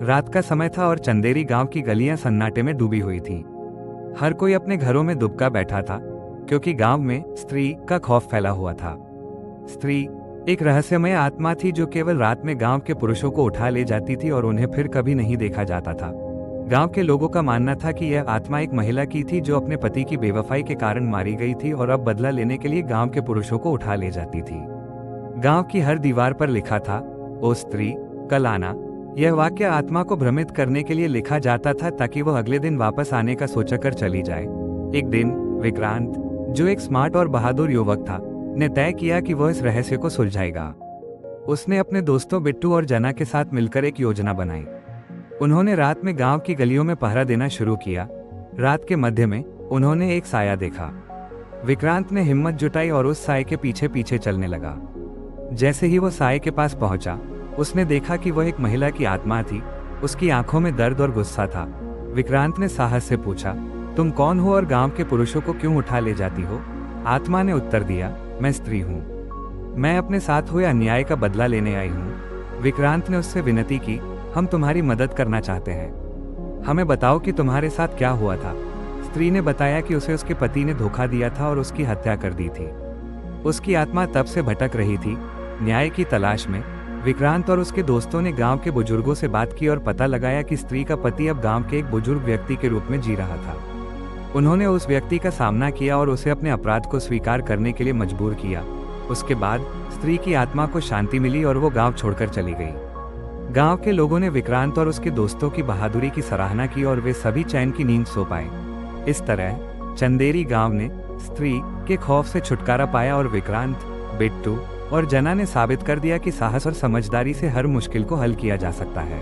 रात का समय था और चंदेरी गांव की गलियां सन्नाटे में डूबी हुई थीं। हर कोई अपने घरों में दुबका बैठा था, क्योंकि गांव में स्त्री का खौफ फैला हुआ था। स्त्री एक रहस्यमय आत्मा थी जो केवल रात में गांव के पुरुषों को उठा ले जाती थी और उन्हें फिर कभी नहीं देखा जाता था। गांव के लोगों का मानना था कि यह आत्मा एक महिला की थी जो अपने पति की बेवफाई के कारण मारी गई थी और अब बदला लेने के लिए गांव के पुरुषों को उठा ले जाती थी। गांव की हर दीवार पर लिखा था, ओ स्त्री, कल आना। यह वाक्य आत्मा को भ्रमित करने के लिए लिखा जाता था ताकि वह अगले दिन वापस आने का सोचकर चली जाए। एक दिन विक्रांत, जो एक स्मार्ट और बहादुर युवक था, ने तय किया कि वह इस रहस्य को सुलझाएगा। उसने अपने दोस्तों बिट्टू और जना के साथ मिलकर एक योजना बनाई। उन्होंने रात में गांव की गलियों में पहरा देना शुरू किया। रात के मध्य में उन्होंने एक साया देखा। विक्रांत ने हिम्मत जुटाई और उस साये के पीछे पीछे चलने लगा। जैसे ही वो साये के पास पहुंचा, उसने देखा कि वह एक महिला की आत्मा थी। उसकी आंखों में दर्द और गुस्सा था। विक्रांत ने साहस से पूछा, तुम कौन हो और गांव के पुरुषों को क्यों उठा ले जाती हो? आत्मा ने उत्तर दिया, मैं स्त्री हूँ। मैं अपने साथ हुए अन्याय का बदला लेने आई हूँ। विक्रांत ने उससे विनती की, हम तुम्हारी मदद करना चाहते हैं। हमें बताओ कि तुम्हारे साथ क्या हुआ था। स्त्री ने बताया कि उसे उसके पति ने धोखा दिया था और उसकी हत्या कर दी थी। उसकी आत्मा तब से भटक रही थी, न्याय की तलाश में। विक्रांत और उसके दोस्तों ने गांव के बुजुर्गों से बात की और पता लगाया कि स्त्री का पति अब गांव के एक बुजुर्ग व्यक्ति के रूप में जी रहा था। उन्होंने उस व्यक्ति का सामना किया और उसे अपने अपराध को स्वीकार करने के लिए मजबूर किया। उसके बाद स्त्री की आत्मा को शांति मिली और वो गांव छोड़कर चली गई। गांव के लोगों ने विक्रांत और उसके दोस्तों की बहादुरी की सराहना की और वे सभी चैन की नींद सो पाए। इस तरह चंदेरी गांव ने स्त्री के खौफ से छुटकारा पाया और विक्रांत, बिट्टू और जना ने साबित कर दिया कि साहस और समझदारी से हर मुश्किल को हल किया जा सकता है।